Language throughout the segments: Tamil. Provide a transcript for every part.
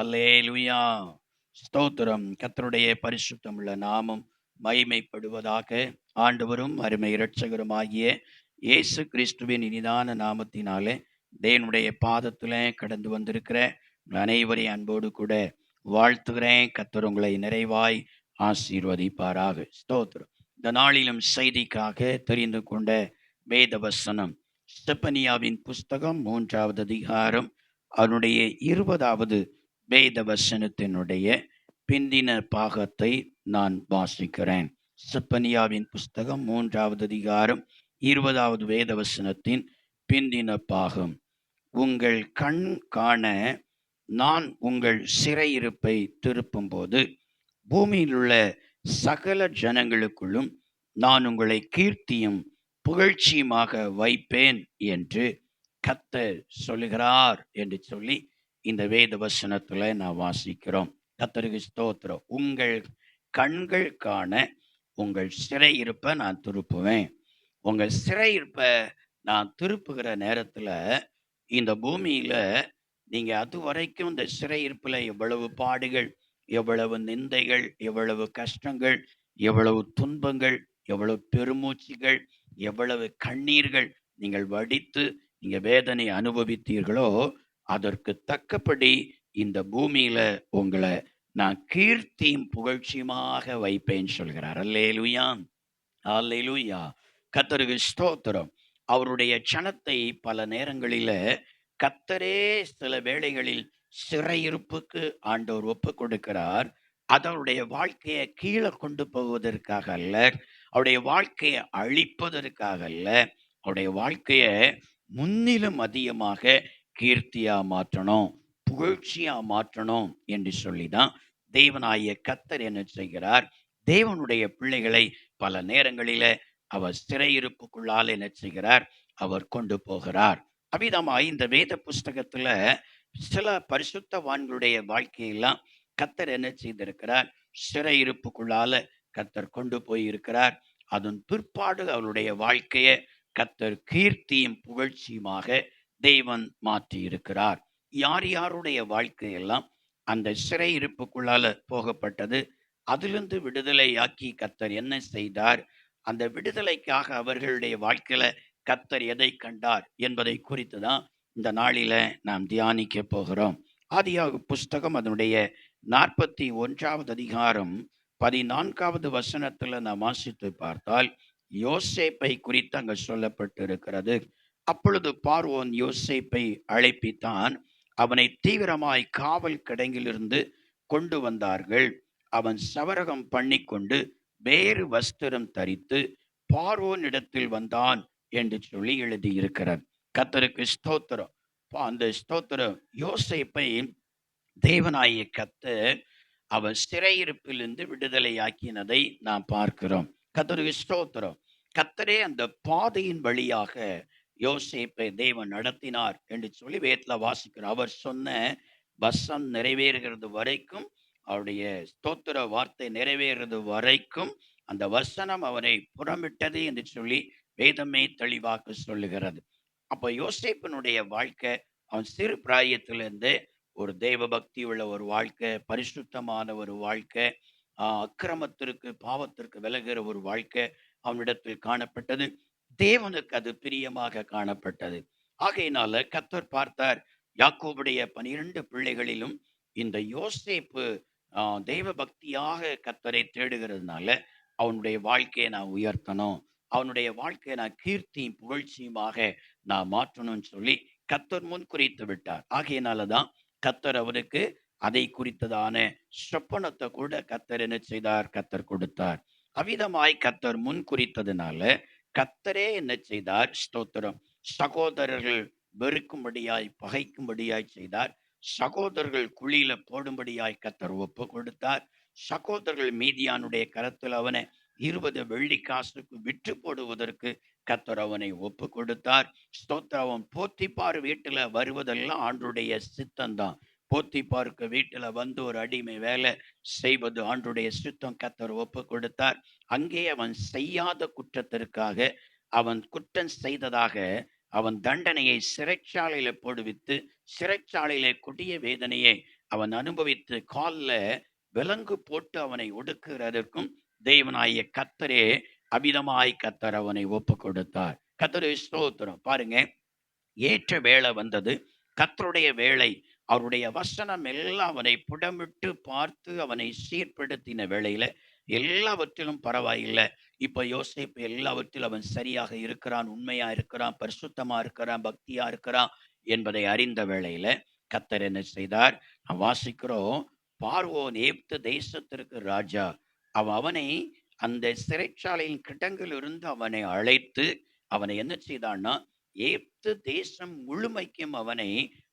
அல்லேலூயா. ஸ்தோத்திரம். கர்த்தருடைய பரிசுத்தமுள்ள நாமம் மகிமைப்படுவதாக. ஆண்டவரும் அருமை இரட்சகருமாகிய இயேசு கிறிஸ்துவின் இனிதான நாமத்தினாலே தேவனுடைய பாதத்திலே கடந்து வந்திருக்கிற அனைவரையும் அன்போடு கூட வாழ்த்துகிறேன். கர்த்தர் உங்களை நிறைவாய் ஆசீர்வதிப்பாராக. ஸ்தோத்திரம். இந்த நாளிலும் செய்திக்காக தெரிந்து கொண்ட வேத வசனம் செப்பனியாவின் புஸ்தகம் 3வது அதிகாரம் அதனுடைய 20வது வேத வசனத்தினுடைய பிந்தின பாகத்தை நான் வாசிக்கிறேன். செப்பனியாவின் புஸ்தகம் 3வது அதிகாரம் 20வது வேத வசனத்தின் பிந்தின பாகம். உங்கள் கண் காண நான் உங்கள் சிறையிருப்பை திருப்பும் போது பூமியில் உள்ள சகல ஜனங்களுக்குள்ளும் நான் உங்களை கீர்த்தியும் புகழ்ச்சியுமாக வைப்பேன் என்று கர்த்தர் சொல்லுகிறார் என்று சொல்லி இந்த வேத வசனத்துல நான் வாசிக்கிறோம். கர்த்தருக்கு ஸ்தோத்திரம். உங்கள் கண்கள் காண உங்கள் சிறையிருப்பை நான் திருப்புவேன். உங்கள் சிறையிருப்பை நான் திருப்புகிற நேரத்துல இந்த பூமியில நீங்க அது வரைக்கும் இந்த சிறையிருப்புல எவ்வளவு பாடுகள், எவ்வளவு நிந்தைகள், எவ்வளவு கஷ்டங்கள், எவ்வளவு துன்பங்கள், எவ்வளவு பெருமூச்சுகள், எவ்வளவு கண்ணீர்கள் நீங்கள் வடித்து நீங்க வேதனை அனுபவித்தீர்களோ அதற்கு தக்கபடி இந்த பூமியில உங்களை நான் கீர்த்தியும் புகழ்ச்சியுமாக வைப்பேன்னு சொல்கிறார். அல்லேலூயா, அல்லேலூயா. கர்த்தருக்கு ஸ்தோத்திரம். அவருடைய சனத்தை பல நேரங்களில கர்த்தரே சில வேளைகளில் சிறையிருப்புக்கு ஆண்டவர் ஒப்பு கொடுக்கிறார். அதனுடைய வாழ்க்கையை கீழே கொண்டு போவதற்காக அல்ல, அவருடைய வாழ்க்கையை அழிப்பதற்காக அல்ல, அவருடைய வாழ்க்கையை முன்னிலும் அதிகமாக கீர்த்தியா மாற்றணும், புகழ்ச்சியா மாற்றணும் என்று சொல்லிதான் தேவனாகிய கர்த்தர் என்ன செய்கிறார், தேவனுடைய பிள்ளைகளை பல நேரங்களில அவர் சிறையிருப்புக்குள்ளால் என்ன செய்கிறார், அவர் கொண்டு போகிறார். அவ்விதமாய் இந்த வேத புஸ்தகத்துல சில பரிசுத்தவான்களுடைய வாழ்க்கையெல்லாம் கர்த்தர் என்ன செய்திருக்கிறார், சிறையிருப்புக்குள்ளால கர்த்தர் கொண்டு போய் இருக்கிறார். அதன் பிற்பாடு அவருடைய வாழ்க்கையை கர்த்தர் கீர்த்தியும் புகழ்ச்சியுமாக தேவன் மாற்றி இருக்கிறார். யார் யாருடைய வாழ்க்கையெல்லாம் அந்த சிறையிருப்புக்குள்ளால போகப்பட்டது, அதிலிருந்து விடுதலையாக்கி கர்த்தர் என்ன செய்தார், அந்த விடுதலைக்காக அவர்களுடைய வாழ்க்கையில கர்த்தர் எதை கண்டார் என்பதை குறித்து தான் இந்த நாளில நாம் தியானிக்க போகிறோம். ஆதியாகம புஸ்தகம் அதனுடைய 41வது அதிகாரம் 14வது வசனத்துல நாம் வாசித்து பார்த்தால் யோசேப்பை குறித்து அங்க சொல்லப்பட்டு இருக்கிறது. அப்பொழுது பார்வோன் யோசேப்பை அழைப்பித்தான். அவனை தீவிரமாய் காவல் கிடங்கிலிருந்து கொண்டு வந்தார்கள். அவன் சவரகம் பண்ணிக்கொண்டு வேறு வஸ்திரம் தரித்து பார்வோன் இடத்தில் வந்தான் என்று சொல்லி எழுதியிருக்கிறார். கர்த்தருக்கு ஸ்தோத்திரம். அந்த ஸ்தோத்திரம். யோசேப்பை தேவனாகிய கர்த்தர் அவர் சிறையிருப்பிலிருந்து விடுதலையாக்கினதை நாம் பார்க்கிறோம். கர்த்தருக்கு ஸ்தோத்திரம். கர்த்தரே அந்த பாதையின் வழியாக யோசேப்பை தேவன் நடத்தினார் என்று சொல்லி வேதத்துல வாசிக்கிறார். அவர் சொன்ன வசனம் நிறைவேறுகிறது வரைக்கும், அவருடைய ஸ்தோத்திர வார்த்தை நிறைவேறுறது வரைக்கும் அந்த வசனம் அவனை புறமிட்டது என்று சொல்லி வேதமே தெளிவாக சொல்லுகிறது. அப்ப யோசேப்பினுடைய வாழ்க்கை, அவன் சிறு பிராயத்திலிருந்து ஒரு தெய்வ பக்தி உள்ள ஒரு வாழ்க்கை, பரிசுத்தமான ஒரு வாழ்க்கை, அக்கிரமத்திற்கு பாவத்திற்கு விலகிற ஒரு வாழ்க்கை அவனிடத்தில் காணப்பட்டது. தேவனுக்கு அது பிரியமாக காணப்பட்டது. ஆகையினால கர்த்தர் பார்த்தார், யாக்கோபுடைய 12 பிள்ளைகளிலும் இந்த யோசேப்பு தெய்வ பக்தியாக கர்த்தரை தேடுகிறதுனால அவனுடைய வாழ்க்கையை நான் உயர்த்தணும், அவனுடைய வாழ்க்கையை நான் கீர்த்தியும் புகழ்ச்சியுமாக நான் மாற்றணும்னு சொல்லி கர்த்தர் முன் குறித்து விட்டார். ஆகையினாலதான் கர்த்தர் அவருக்கு அதை குறித்ததான சொப்பனத்தை கூட கர்த்தர் என்ன செய்தார், கர்த்தர் கொடுத்தார். அவ்விதமாய் கர்த்தர் முன் குறித்ததுனால கர்த்தரே என்ன செய்தார், ஸ்தோத்திரம், சகோதரர்கள் வெறுக்கும்படியாய் பகைக்கும்படியாய் செய்தார். சகோதரர்கள் குழியில போடும்படியாய் கர்த்தர் ஒப்பு கொடுத்தார். சகோதரர்கள் மீதியானுடைய கரத்தில் அவனை 20 வெள்ளி காசுக்கு விற்று போடுவதற்கு கர்த்தர் அவனை ஒப்பு கொடுத்தார். ஸ்தோத்திரம். அவன் போத்திபார் வீட்டுல வருவதெல்லாம் ஆண்டுடைய சித்தம்தான். போத்திபாருக்கு வீட்டுல வந்து ஒரு அடிமை வேலை செய்வது ஆண்டுடைய சித்தம். கர்த்தர் ஒப்பு கொடுத்தார். அங்கே அவன் செய்யாத குற்றத்திற்காக, அவன் குற்றம் செய்ததாக அவன் தண்டனையை சிறைச்சாலையில போடுவித்து, சிறைச்சாலையில கொடிய வேதனையை அவன் அனுபவித்து கால்ல விலங்கு போட்டு அவனை ஒடுக்குகிறதற்கும் தேவனாகிய கர்த்தரே அபிதமாய் கர்த்தர் அவனை ஒப்பு கொடுத்தார். கர்த்தருக்கு ஸ்தோத்திரம். பாருங்க, ஏற்ற வேளை வந்தது. கர்த்தருடைய வேளை. அவருடைய வசனம் எல்லாம் அவனை புடமிட்டு பார்த்து அவனை சீர்படுத்தின வேளையில எல்லாவற்றிலும் பரவாயில்லை. இப்ப யோசேப்பு எல்லாவற்றிலும் அவன் சரியாக இருக்கிறான், உண்மையா இருக்கிறான், பரிசுத்தமா இருக்கிறான், பக்தியா இருக்கிறான் என்பதை அறிந்த வேளையில கர்த்தர் என்ன செய்தார்? நாம் வாசிக்கிறோம், பார்வோன் எகிப்து தேசத்திற்கு ராஜா. அவனை அந்த சிறைச்சாலையின் கிடங்கிலிருந்து அவனை அழைத்து அவனை என்ன செய்தான்னா, எகிப்து தேசம் முழுமைக்கும் அவனை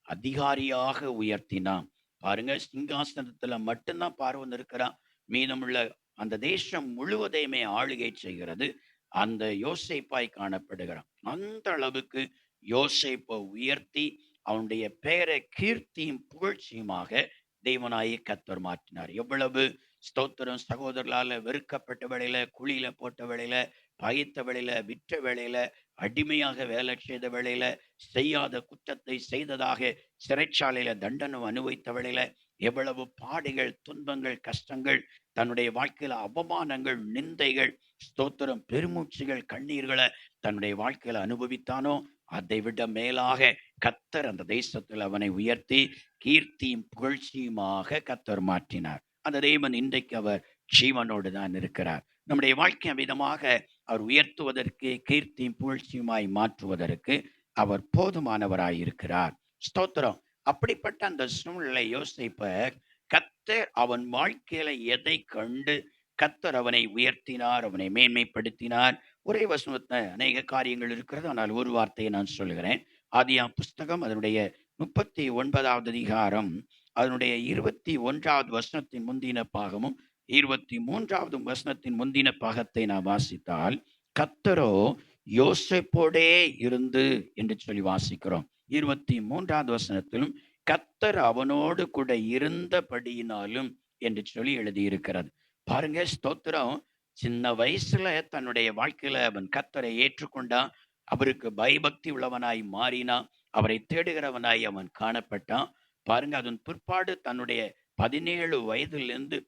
அதிகாரியாக உயர்த்தினான். பாருங்க, சிங்காசனத்துல மட்டும்தான் பார்வோன் இருக்கிறான். மீதமுள்ள அந்த தேசம் முழுவதையுமே ஆளுகை செய்கிறது அந்த யோசேப்பாய் காணப்படுகிறான். அந்த அளவுக்கு யோசேப்பை உயர்த்தி அவனுடைய பெயரை கீர்த்தியும் புகழ்ச்சியுமாக தேவனாயை கர்த்தர் மாற்றினார். எவ்வளவு ஸ்தோத்திரம்! சகோதரர்களால வெறுக்கப்பட்ட வேளையில, குழியில போட்ட வேளையில, பகைத்த வேளையில, விற்ற வேளையில, அடிமையாக வேலை செய்த வேளையில, செய்யாத குற்றத்தை செய்ததாக சிறைச்சாலையில தண்டனை அனுபவித்த வேளையில, எவ்வளவு பாடுகள், துன்பங்கள், கஷ்டங்கள், தன்னுடைய வாழ்க்கையில அவமானங்கள், நிந்தைகள், ஸ்தோத்திரம், பெருமூச்சுகள், கண்ணீர்களை தன்னுடைய வாழ்க்கையில அனுபவித்தானோ, அதை விட மேலாக கர்த்தர் அந்த தேசத்தில் அவனை உயர்த்தி கீர்த்தியும் புகழ்ச்சியுமாக கர்த்தர் மாற்றினார். அந்த தேவன் இன்றைக்கு அவர் ஜீவனோடு தான் இருக்கிறார். நம்முடைய வாழ்க்கை விதமாக அவர் உயர்த்துவதற்கு, கீர்த்தியும் புகழ்ச்சியுமாய் மாற்றுவதற்கு அவர் போதுமானவராய் இருக்கிறார். ஸ்தோத்திரம். அப்படிப்பட்ட அந்த சூழ்நிலை யோசிப்ப கர்த்தர் அவன் வாழ்க்கையில எதை கண்டு கர்த்தர் அவனை உயர்த்தினார், அவனை மேன்மைப்படுத்தினார். ஒரே வசனத்துல அநேக காரியங்கள் இருக்கிறது. ஆனால் ஒரு வார்த்தையை நான் சொல்லுகிறேன். ஆதியாம் புஸ்தகம் அதனுடைய 39வது அதிகாரம் அதனுடைய 21வது வசனத்தின் முந்தின பாகமும் 23வது வசனத்தின் முந்தின பாகத்தை நான் வாசித்தால், கர்த்தரோ யோசேப்போடே இருந்து என்று சொல்லி வாசிக்கிறோம். 23வது வசனத்திலும் கர்த்தர் அவனோடு கூட இருந்தபடியினாலும் என்று சொல்லி எழுதியிருக்கிறது. பாருங்க, ஸ்தோத்திரம். சின்ன வயசுல தன்னுடைய வாழ்க்கையில அவன் கர்த்தரை ஏற்றுக்கொண்டான். அவருக்கு பயபக்தி உள்ளவனாய் மாறினான். அவரை தேடுகிறவனாய் அவன் காணப்பட்டான். பாருங்க, அதன் பிற்பாடு தன்னுடைய 17 வயதிலிருந்து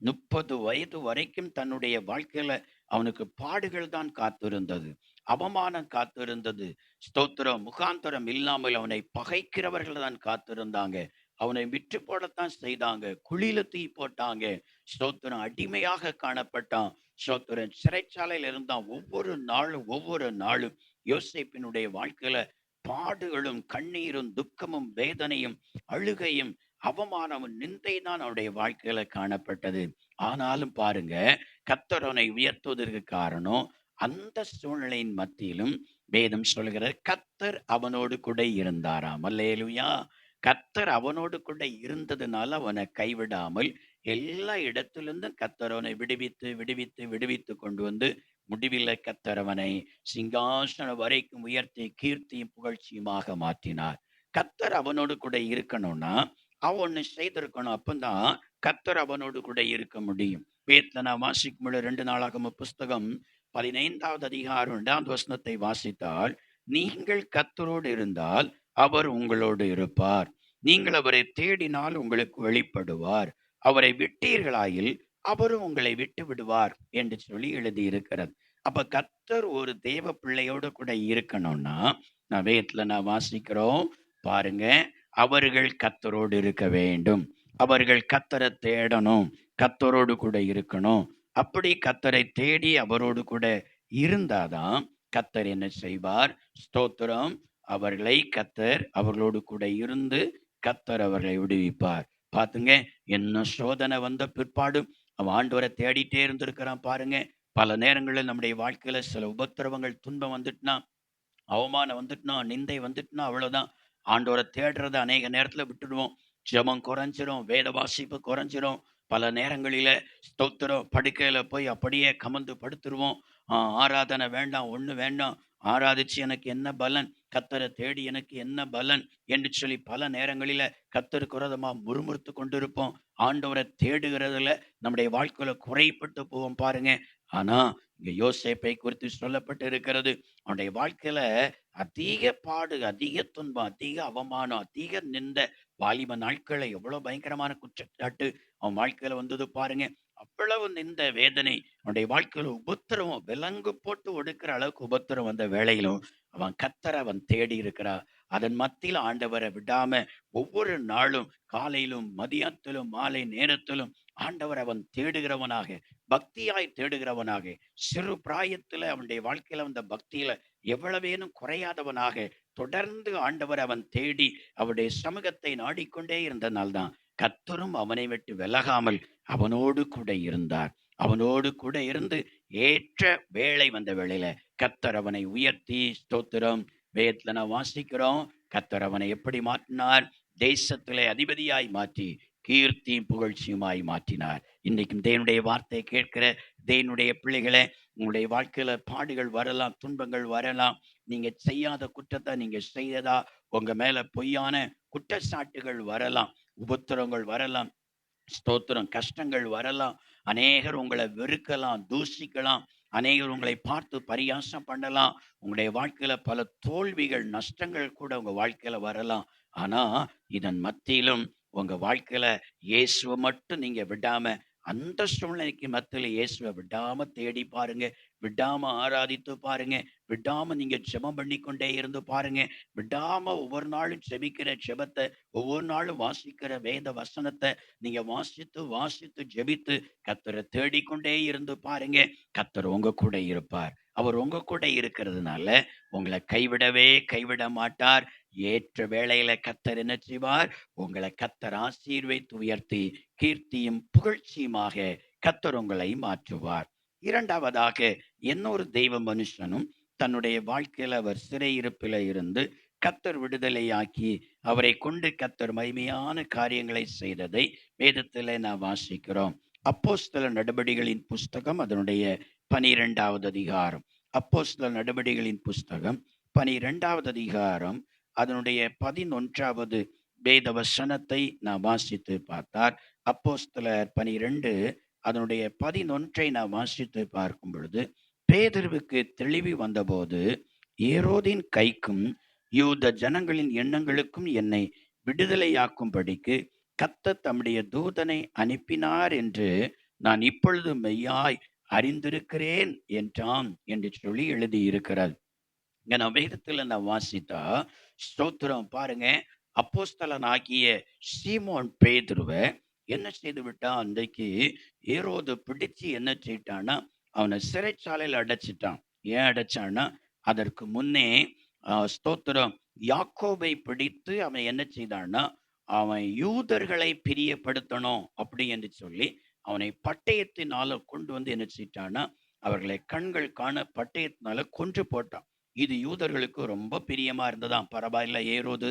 30 வயது வரைக்கும் தன்னுடைய வாழ்க்கையில அவனுக்கு பாடுகள் தான் காத்திருந்தது, அவமானம் காத்திருந்தது. ஸ்தோத்திரம். முகாந்தரம் இல்லாமல் அவனை பகைக்கிறவர்கள் தான் காத்திருந்தாங்க. அவனை விற்று போடத்தான் செய்தாங்க. குழியில தீ போட்டாங்க. ஸ்தோத்திரம். அடிமையாக காணப்பட்டான். ஸ்தோத்திரம். சிறைச்சாலையில் இருந்தான். ஒவ்வொரு நாளும் யோசேப்பினுடைய வாழ்க்கையில பாடுகளும், கண்ணீரும், துக்கமும், வேதனையும், அழுகையும், அவமானமும், நிந்தை தான் அவனுடைய வாழ்க்கையில காணப்பட்டது. ஆனாலும் பாருங்க, கர்த்தர் அவனை உயர்த்துவதற்கு காரணம், அந்த சூழ்நிலையின் மத்தியிலும் வேதம் சொல்கிற கர்த்தர் அவனோடு கூட இருந்தாராம். அல்லேலூயா. கர்த்தர் அவனோடு கூட இருந்ததுனால அவனை கைவிடாமல் எல்லா இடத்திலிருந்தும் கர்த்தர் அவனை விடுவித்து விடுவித்து விடுவித்து கொண்டு வந்து முடிவில் கர்த்தர் அவனை சிங்காசனம் வரைக்கும் உயர்த்தி கீர்த்தியும் புகழ்ச்சியுமாக மாற்றினார். கர்த்தர் அவனோடு கூட இருக்கணும்னா அவன் ஒண்ணு செய்திருக்கணும். அப்பந்தான் கர்த்தர் அவனோடு கூட இருக்க முடியும். வேதத்துல நான் வாசிக்கும் பொழுது 2 நாளாகம புஸ்தகம் 15வது அதிகாரம் 2வது வசனத்தை வாசித்தால், நீங்கள் கர்த்தரோடு இருந்தால் அவர் உங்களோடு இருப்பார். நீங்கள் அவரை தேடினால் உங்களுக்கு வெளிப்படுவார். அவரை விட்டீர்களாயில் அவரும் உங்களை விட்டு விடுவார் என்று சொல்லி எழுதியிருக்கிறது. அப்ப கர்த்தர் ஒரு தேவ பிள்ளையோடு கூட இருக்கணும்னா, நான் வேதத்துல நான் வாசிக்கிறோம் பாருங்க, அவர்கள் கர்த்தரோடு இருக்க வேண்டும். அவர்கள் கர்த்தரை தேடணும். கர்த்தரோடு கூட இருக்கணும். அப்படி கர்த்தரை தேடி அவரோடு கூட இருந்தாதான் கர்த்தர் என்ன செய்வார்? ஸ்தோத்திரம். அவர்களை கர்த்தர் அவர்களோடு கூட இருந்து கர்த்தர் அவர்களை விடுவிப்பார். பாத்துங்க, என்ன சோதனை வந்த பிற்பாடும் அவன் ஆண்டவரை தேடிட்டே இருந்திருக்கிறான். பாருங்க, பல நேரங்களில் நம்முடைய வாழ்க்கையில சில உபத்திரவங்கள், துன்பம் வந்துட்டுனா, அவமானம் வந்துட்டுனா, நிந்தை வந்துட்டுனா அவ்வளவுதான். ஆண்டவரை தேடுறத அநேக நேரத்துல விட்டுடுவோம். ஜெபம் குறைஞ்சிரும், வேத வாசிப்பு குறைஞ்சிரும். பல நேரங்களில ஸ்தோத்திரம், படுக்கையில போய் அப்படியே கமந்து படுத்துருவோம். ஆராதனை வேண்டாம், ஒண்ணு வேண்டாம். ஆராதிச்சு எனக்கு என்ன பலன்? கர்த்தரை தேடி எனக்கு என்ன பலன் என்று சொல்லி பல நேரங்களில கர்த்தருக்கு விரோதமா முறுமுறுத்து கொண்டிருப்போம். ஆண்டவரை தேடுகிறதுல நம்முடைய வாழ்க்கையில குறைப்பட்டு போவோம் பாருங்க. ஆனா இங்க யோசேப்பை குறித்து சொல்லப்பட்டு இருக்கிறது. அவனுடைய வாழ்க்கையில அதிக பாடு, அதிக துன்பம், அதிக அவமானம், அதிக நிந்த வாலிப நாட்கள்ல எவ்வளவு பயங்கரமான குற்றச்சாட்டு அவன் வாழ்க்கையில வந்தது பாருங்க. அவ்வளவு இந்த வேதனை அவனுடைய வாழ்க்கையில உபத்திரவம் விலங்கு போட்டு ஒடுக்கிற அளவுக்கு உபத்திரம் வந்த வேளையிலும் அவன் கர்த்தரை அவன் தேடி இருக்கிறான். அதன் மத்தியில ஆண்டவரை விடாம ஒவ்வொரு நாளும் காலையிலும் மதியத்திலும் மாலை நேரத்திலும் ஆண்டவரை அவன் தேடுகிறவனாக, பக்தியாய் தேடுகிறவனாக, சிறு பிராயத்துல அவனுடைய வாழ்க்கையில வந்த பக்தியில எவ்வளவேனும் குறையாதவனாக தொடர்ந்து ஆண்டவர் அவன் தேடி அவருடைய சமூகத்தை நாடிக்கொண்டே இருந்தனால்தான் கர்த்தரும் அவனை விட்டு விலகாமல் அவனோடு கூட இருந்தார். அவனோடு கூட இருந்து ஏற்ற வேளை வந்த வேளையில கர்த்தர் அவனை உயர்த்தி, ஸ்தோத்திரம், வேதத்துல நான் வாசிக்கிறோம், கர்த்தர் அவனை எப்படி மாற்றினார்? தேசத்திலே அதிபதியாய் மாற்றி கீர்த்தியும் புகழ்ச்சியுமாய் மாற்றினார். இன்னைக்கும் தேவனுடைய வார்த்தையை கேட்கிற தேவனுடைய பிள்ளைகளே, உங்களுடைய வாழ்க்கையில பாடுகள் வரலாம், துன்பங்கள் வரலாம். நீங்க செய்யாத குற்றத்தை நீங்க செய்ததா உங்க மேல பொய்யான குற்றச்சாட்டுகள் வரலாம், உபத்திரங்கள் வரலாம், ஸ்தோத்திரம், கஷ்டங்கள் வரலாம். அநேகர் உங்களை வெறுக்கலாம், தூஷிக்கலாம். அநேகர் உங்களை பார்த்து பரியாசம் பண்ணலாம். உங்களுடைய வாழ்க்கையில பல தோல்விகள், நஷ்டங்கள் கூட உங்க வாழ்க்கையில வரலாம். ஆனா இதன் மத்தியிலும் உங்க வாழ்க்கையில இயேசுவை மட்டும் நீங்க விடாம, அந்த சூழ்நிலைக்கு மத்தியில இயேசுவை விடாம தேடி பாருங்க, விடாம ஆராதித்து பாருங்க, விடாம நீங்க ஜெபம் பண்ணிக்கொண்டே இருந்து பாருங்க, விடாம ஒவ்வொரு நாளும் ஜெபிக்கிற ஜெபத்தை, ஒவ்வொரு நாளும் வாசிக்கிற வேத வசனத்தை நீங்க வாசித்து வாசித்து ஜெபித்து கர்த்தரை தேடிக்கொண்டே இருந்து பாருங்க. கர்த்தர் உங்க கூட இருப்பார். அவர் உங்க கூட இருக்கிறதுனால உங்களை கைவிட மாட்டார். ஏற்ற வேளையில கர்த்தர் என்ன செய்வார்? உங்களை கர்த்தர் ஆசீர்வதித்து உயர்த்தி கீர்த்தியும் புகழ்ச்சியுமாக கர்த்தர் உங்களை மாற்றுவார். இரண்டாவதாக, இன்னொரு தெய்வ மனுஷனும் தன்னுடைய வாழ்க்கையில அவர் சிறையிருப்பில இருந்து கர்த்தர் விடுதலையாக்கி அவரை கொண்டு கர்த்தர் மகிமையான காரியங்களை செய்ததை வேதத்திலே நாம் வாசிக்கிறோம். அப்போஸ்தலர் நடபடிகளின் புஸ்தகம் அதனுடைய 12வது அதிகாரம். அப்போஸ்தலர் நடபடிகளின் புஸ்தகம் 12வது அதிகாரம் அதனுடைய 11வது வேத வசனத்தை நாம் வாசித்து பார்த்தார். அப்போஸ்தலர் 12 அதனுடைய 11 நாம் வாசித்து பார்க்கும் பொழுது, பேதுருவுக்கு தெளிவு வந்தபோது ஏரோதின் கைக்கும் யூத ஜனங்களின் எண்ணங்களுக்கும் என்னை விடுதலையாக்கும்படிக்கு கர்த்தர் தம்முடைய தூதனை அனுப்பினார் என்று நான் இப்பொழுது மெய்யாய் அறிந்திருக்கிறேன் என்றான் என்று சொல்லி எழுதியிருக்கிறார். இங்க நான் வேதத்துல நான் வாசித்தா, ஸ்தோத்திரம், பாருங்க, அப்போஸ்தலன் ஆகிய சீமோன் பேதுருவை என்ன செய்து விட்டான்? அன்றைக்கு ஏரோது பிடிச்சு என்ன செய்யிட்டான்னா அவனை சிறைச்சாலையில் அடைச்சிட்டான். ஏன் அடைச்சான்னா, அதற்கு முன்னே ஸ்தோத்திரம், யாக்கோபை பிடித்து அவன் என்ன செய்தான்னா, அவன் யூதர்களை பிரியப்படுத்தணும் அப்படி என்று சொல்லி அவனை பட்டயத்தினால கொண்டு வந்து என்ன செய்யிட்டான்னா, அவர்களை கண்கள் காண பட்டயத்தினால கொன்று போட்டான். இது யூதர்களுக்கு ரொம்ப பிரியமா இருந்ததாம். பரவாயில்ல, ஏரோது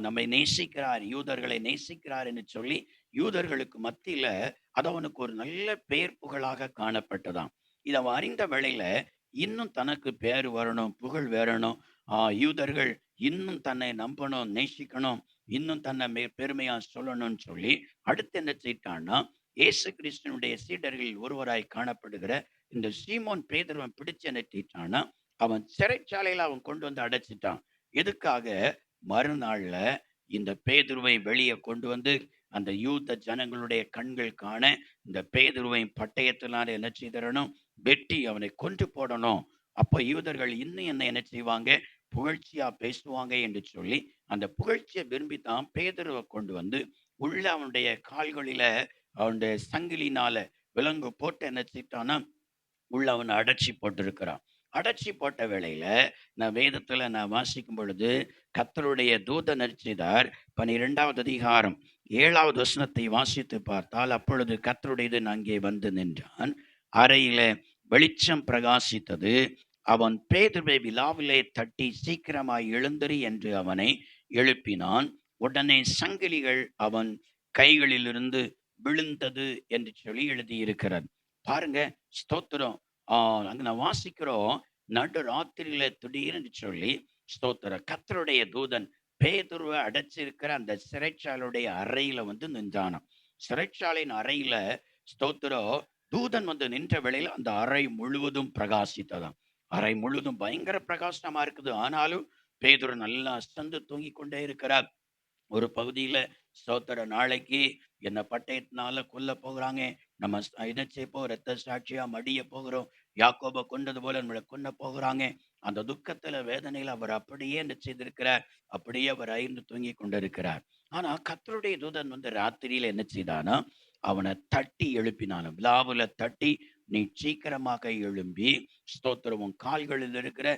நம்மை நேசிக்கிறார், யூதர்களை நேசிக்கிறார் என்று சொல்லி யூதர்களுக்கு மத்தியில அது அவனுக்கு ஒரு நல்ல பெயர் புகழாக காணப்பட்டதாம். இதை அவன் அறிந்த வேளையில இன்னும் தனக்கு பேர் வரணும், புகழ் வரணும், யூதர்கள் இன்னும் தன்னை நம்பணும், நேசிக்கணும், இன்னும் தன்னை பெருமையா சொல்லணும்னு சொல்லி அடுத்து என்ன செய்யிட்டான்னா, இயேசு கிறிஸ்துவனுடைய சீடர்களில் ஒருவராய் காணப்படுகிற இந்த சீமோன் பேதுருவன் பிடிச்சு என்ன செய்யிட்டான்னா, அவன் சிறைச்சாலையில அவன் கொண்டு வந்து அடைச்சிட்டான். எதுக்காக? மறுநாள்ல இந்த பேதுருவை வெளியே கொண்டு வந்து அந்த யூத ஜனங்களுடைய கண்கள் காண இந்த பேதுருவை பட்டயத்தினால என்ன செய்தரணும்? வெட்டி அவனை கொன்று போடணும். அப்ப யூதர்கள் இன்னும் என்ன செய்வாங்க? புகழ்ச்சியா பேசுவாங்க என்று சொல்லி அந்த புகழ்ச்சியை விரும்பித்தான் பேதுருவை கொண்டு வந்து உள்ள அவனுடைய கால்களில அவனுடைய சங்கிலினால விலங்கு போட்டு என்ன செய்தானா உள்ள அவனை அடைச்சி போட்டிருக்கிறான். அடைச்சி போட்ட வேளையில நான் வேதத்துல நான் வாசிக்கும் பொழுது கர்த்தருடைய தூதன் செய்தார். 12வது அதிகாரம் 7வது வசனத்தை வாசித்து பார்த்தால், அப்பொழுது கர்த்தருடைய அங்கே வந்து நின்றான். அறையில வெளிச்சம் பிரகாசித்தது. அவன் பேதுருவை விலாவிலே தட்டி சீக்கிரமாய் எழுந்திரி என்று அவனை எழுப்பினான். உடனே சங்கிலிகள் அவன் கைகளிலிருந்து விழுந்தது என்று சொல்லி எழுதியிருக்கிறார். பாருங்க, ஸ்தோத்திரம். அங்க நான் வாசிக்கிறோம், நடு ராத்திரியில திடீர்னு சொல்லி ஸ்தோத்திரம், கர்த்தருடைய தூதன் பேதுருவை அடைச்சிருக்கிற அந்த சிறைச்சாலையுடைய அறையில வந்து நின்றானாம். சிறைச்சாலையின் அறையில ஸ்தோத்திரம், தூதன் வந்து நின்ற வேளையில அந்த அறை முழுவதும் பிரகாசித்ததாம். அறை முழுவதும் பயங்கர பிரகாசமா இருக்குது. ஆனாலும் பேதுரு நல்லா அசந்து தூங்கிக் கொண்டே இருக்கிறார். ஒரு பகுதியில ஸ்தோத்திர நாளைக்கு என்ன பட்டயத்தினால கொல்ல போகிறாங்க. நம்ம என்ன செய்ய போகிறோம்? ரத்த சாட்சியா மடிய போகிறோம். யாக்கோப கொண்டது போல நம்மளை கொல்ல போகிறாங்க. அந்த துக்கத்துல வேதனையில அவர் அப்படியே என்ன செய்திருக்கிறார்? அப்படியே அவர் அயர்ந்து தூங்கிக் கொண்டிருக்கிறார். ஆனா கர்த்தருடைய தூதன் வந்து ராத்திரியில என்ன செய்தானா, அவனை தட்டி எழுப்பினானாம். விலாவுல தட்டி, நீ சீக்கிரமாக எழும்பி ஸ்தோத்திரம், உன் கால்களில் இருக்கிற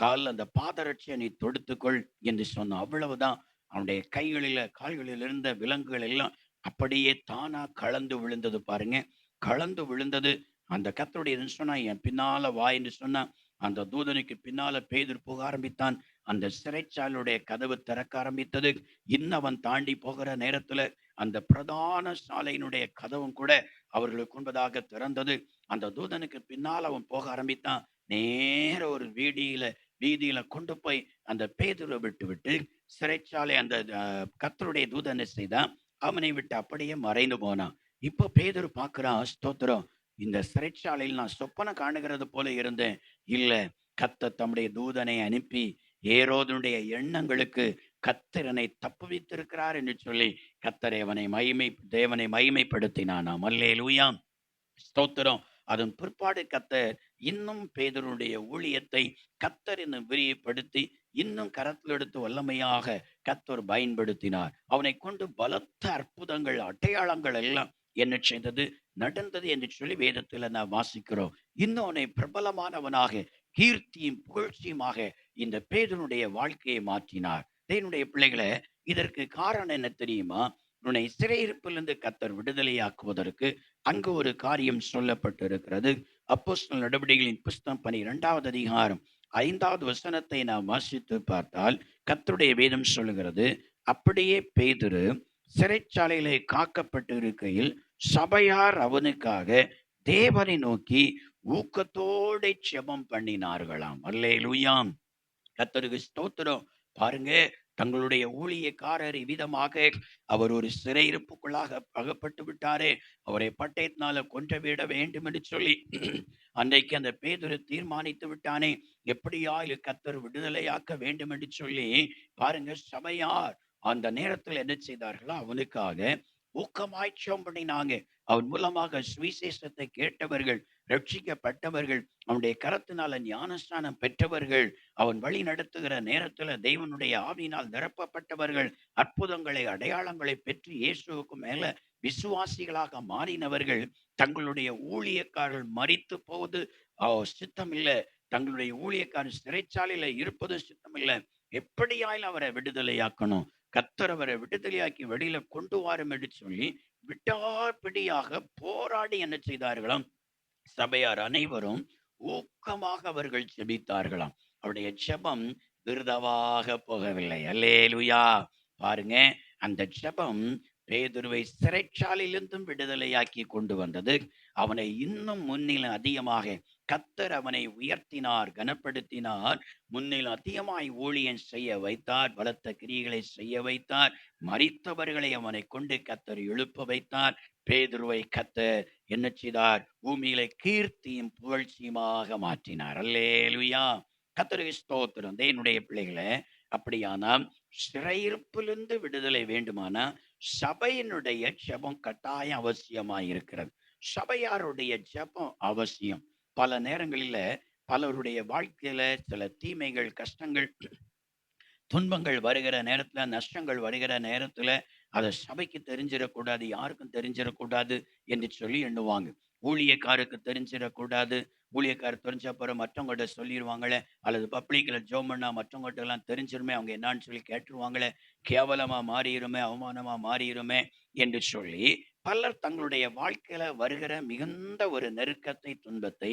காலில் அந்த பாதரட்சியை நீ தொடுத்துக்கொள் என்று சொன்னான். அவ்வளவுதான். அவனுடைய கைகளில கால்களில் இருந்த விலங்குகள் எல்லாம் அப்படியே தானா கலந்து விழுந்தது பாருங்க. கலந்து விழுந்தது. அந்த கர்த்தருடைய சொன்னா, என் பின்னால வா என்று சொன்னா, அந்த தூதனுக்கு பின்னால பேதுரு போக ஆரம்பித்தான். அந்த சிறைச்சாலையுடைய கதவு திறக்க ஆரம்பித்தது. இன்னும் அவன் தாண்டி போகிற நேரத்துல அந்த பிரதான சாலையினுடைய கதவும் கூட அவர்களுக்கு முன்பதாக திறந்தது. அந்த தூதனுக்கு பின்னால் அவன் போக ஆரம்பித்தான். நேர ஒரு வீதியில கொண்டு போய் அந்த பேதுருவை விட்டு விட்டு சிறைச்சாலை அந்த கர்த்தருடைய தூதன் என்ன செய்தான், அவனை விட்டு அப்படியே மறைந்து போனான். இப்போ பேதுரு பார்க்கிறான், ஸ்தோத்திரம், இந்த சிறைச்சாலையில் நான் சொப்பனம் காணுகிறது போல இருந்தேன். இல்ல, கர்த்தர் தம்முடைய தூதனை அனுப்பி ஏரோதனுடைய எண்ணங்களுக்கு கர்த்தரனை தப்புவித்திருக்கிறார் என்று சொல்லி கர்த்தரை தேவனை மகிமைப்படுத்தினானாம். அல்லேலூயா, ஸ்தோத்திரம். அதன் பிற்பாடு கர்த்தர் இன்னும் பேதுருடைய ஊழியத்தை கர்த்தர் இன்னும் விரிவுபடுத்தி இன்னும் கரத்தில் எடுத்து வல்லமையாக கர்த்தர் பயன்படுத்தினார். அவனை கொண்டு பலத்த அற்புதங்கள், அடையாளங்கள் எல்லாம் என்ன செய்தது, நடந்தது என்று சொல்லி வேதத்துல நாம் வாசிக்கிறோம். இன்னும் அவனை பிரபலமானவனாக, கீர்த்தியும் புகழ்ச்சியுமாக இந்த பேதுருடைய வாழ்க்கையை மாற்றினார். தேவனுடைய பிள்ளைகளை, இதற்கு காரணம் என்ன தெரியுமா? உன்னை சிறையிருப்பிலிருந்து கர்த்தர் விடுதலையாக்குவதற்கு அங்கு ஒரு காரியம் சொல்லப்பட்டிருக்கிறது. அப்போஸ்தலர் நடவடிக்கைகளின் புஸ்தகம் 12வது அதிகாரம் 5வது வசனத்தை நாம் வாசித்து பார்த்தால், கர்த்தருடைய வேதம் சொல்லுகிறது, அப்படியே பேதுரு சிறைச்சாலையிலே காக்கப்பட்டு இருக்கையில் சபையார் அவனுக்காக தேவனை நோக்கி ஊக்கத்தோட ஜெபம் பண்ணினார்களாம். அல்லேலூயா, கர்த்தருக்கு ஸ்தோத்திரம். பாருங்க, தங்களுடைய ஊழியக்காரர் இவ்விதமாக, அவர் ஒரு சிறையிருப்புக்குள்ளாக அகப்பட்டு விட்டாரே, அவரை பட்டயத்தினால கொன்று வேண்டும் என்று சொல்லி அன்றைக்கு அந்த பேதுரு தீர்மானித்து விட்டானே, எப்படியாயிலும் கர்த்தர் விடுதலையாக்க வேண்டும் என்று சொல்லி பாருங்க, சபையார் அந்த நேரத்தில் என்ன செய்தார்களோ அவனுக்காக ஊக்கமாய் ஜெபம் பண்ணினாங்க. அவன் மூலமாக சுவிசேஷத்தை கேட்டவர்கள், ரட்சிக்கப்பட்டவர்கள், அவனுடைய கரத்தினால ஞானஸ்நானம் பெற்றவர்கள், அவன் வழி நடத்துகிற நேரத்துல தேவனுடைய ஆவியினால் நிரப்பப்பட்டவர்கள், அற்புதங்களை அடையாளங்களை பெற்று இயேசுவுக்கு மேல விசுவாசிகளாக மாறினவர்கள், தங்களுடைய ஊழியக்காரர்கள் மரித்து போவது சித்தம் இல்லை, தங்களுடைய ஊழியக்காரர் சிறைச்சாலையில இருப்பது சித்தம் இல்லை, எப்படியாயும் அவரை விடுதலையாக்கணும், கர்த்தர் அவரை விடுதலையாக்கி வெளியில கொண்டு வாரும் என்று சொல்லி விடாப்பிடியாக போராடி என்ன செய்தார்களாம், சபையார் அனைவரும் ஊக்கமாக அவர்கள் ஜெபித்தார்களாம். அவருடைய ஜெபம் விருதாவாக போகவில்லை. அல்லேலூயா, பாருங்க, அந்த ஜெபம் பேதுருவை சிறைச்சாலையிலிருந்தும் விடுதலையாக்கி கொண்டு வந்தது. அவனை இன்னும் முன்னிலும் அதிகமாக கர்த்தர் அவனை உயர்த்தினார், கனப்படுத்தினார். முன்னிலும் அதிகமாய் ஊழியம் செய்ய வைத்தார், பலத்த கிரியைகளை செய்ய வைத்தார், மரித்தவர்களை அவனை கொண்டு கர்த்தர் எழுப்ப வைத்தார். பேதுருவை கர்த்தர் என்ன செய்தார், பூமியில கீர்த்தியும் புகழ்ச்சியுமாக மாற்றினார். அல்லேலூயா, கர்த்தருக்கு ஸ்தோத்திரம். தேவனுடைய பிள்ளைகளை, அப்படியானா சிறையிருப்பிலிருந்து விடுதலை வேண்டுமானா சபையினுடைய ஜெபம் கட்டாயம் அவசியமாய் இருக்கிறது. சபையாருடைய ஜெபம் அவசியம். பல நேரங்களில பலருடைய வாழ்க்கையில சில தீமைகள், கஷ்டங்கள், துன்பங்கள் வருகிற நேரத்துல, நஷ்டங்கள் வருகிற நேரத்துல அதை சபைக்கு தெரிஞ்சிடக்கூடாது, யாருக்கும் தெரிஞ்சிடக்கூடாது என்று சொல்லி எண்ணுவாங்க. ஊழியக்காருக்கு தெரிஞ்சிடக்கூடாது, ஊழியக்காரர் தெரிஞ்ச அப்புறம் மற்றவங்கள்ட்ட சொல்லிடுவாங்களே, அல்லது பப்ளிக்ல ஜோம் பண்ணா மற்றவங்கள்ட்ட எல்லாம் தெரிஞ்சிருமே, அவங்க என்னன்னு சொல்லி கேட்டுருவாங்களே, கேவலமா மாறிடுமே, அவமானமா மாறிடுமே என்று சொல்லி பலர் தங்களுடைய வாழ்க்கையில வருகிற மிகுந்த ஒரு நெருக்கத்தை, துன்பத்தை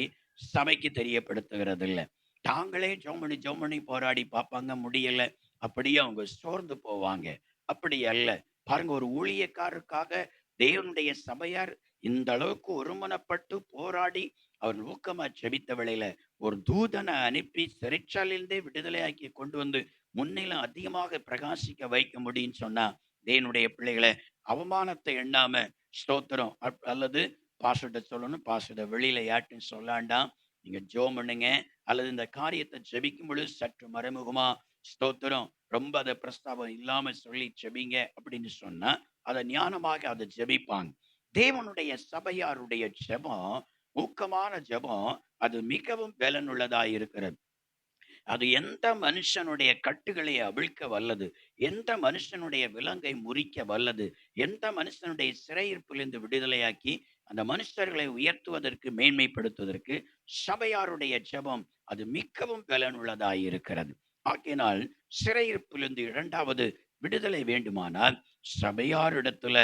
சபைக்கு தெரியப்படுத்துகிறது இல்லை. தாங்களே ஜோம் பண்ணி போராடி பார்ப்பாங்க, முடியல, அப்படியே அவங்க சோர்ந்து போவாங்க. அப்படி அல்ல. பாருங்க, ஒரு ஊழியக்காரருக்காக தேவனுடைய சபையார் இந்த அளவுக்கு ஒருமனப்பட்டு போராடி அவர் ஊக்கமா ஜெபித்த வேளையில ஒரு தூதனை அனுப்பி சிறைச்சாலையிலிருந்தே விடுதலையாக்கி கொண்டு வந்து முன்னிலும் அதிகமாக பிரகாசிக்க வைக்க முடியும்னு சொன்னா, தேவனுடைய பிள்ளைகளை அவமானத்தை எண்ணாம ஸ்தோத்திரம், அல்லது பாஸ்டர்ட்ட சொல்லணும், பாஸ்டர் வெளியில யார்ட்டும் சொல்லாண்டாம், நீங்க ஜெபம் பண்ணுங்க, அல்லது இந்த காரியத்தை ஜெபிக்கும் பொழுது சற்று மறைமுகமா ஸ்தோத்திரம், ரொம்ப அத பிரஸ்தாபம் இல்லாம சொல்லி ஜெபிங்க அப்படின்னு சொன்னா, அத ஞானமாக அத ஜெபிப்பாங்க. தேவனுடைய சபையாருடைய ஜெபம், ஊக்கமான ஜெபம், அது மிகவும் பலனுள்ளதா இருக்கிறது. அது எந்த மனுஷனுடைய கட்டுகளை அவிழ்க்க வல்லது, எந்த மனுஷனுடைய விலங்கை முறிக்க வல்லது, எந்த மனுஷனுடைய சிறையிருப்பிலிருந்து விடுதலையாக்கி அந்த மனுஷர்களை உயர்த்துவதற்கு, மேன்மைப்படுத்துவதற்கு சபையாருடைய ஜெபம் அது மிகவும் பலனுள்ளதாய் இருக்கிறது. ஆகையினால் சிறையிருப்பிலிருந்து இரண்டாவது விடுதலை வேண்டுமானால் சபையாரிடத்துல,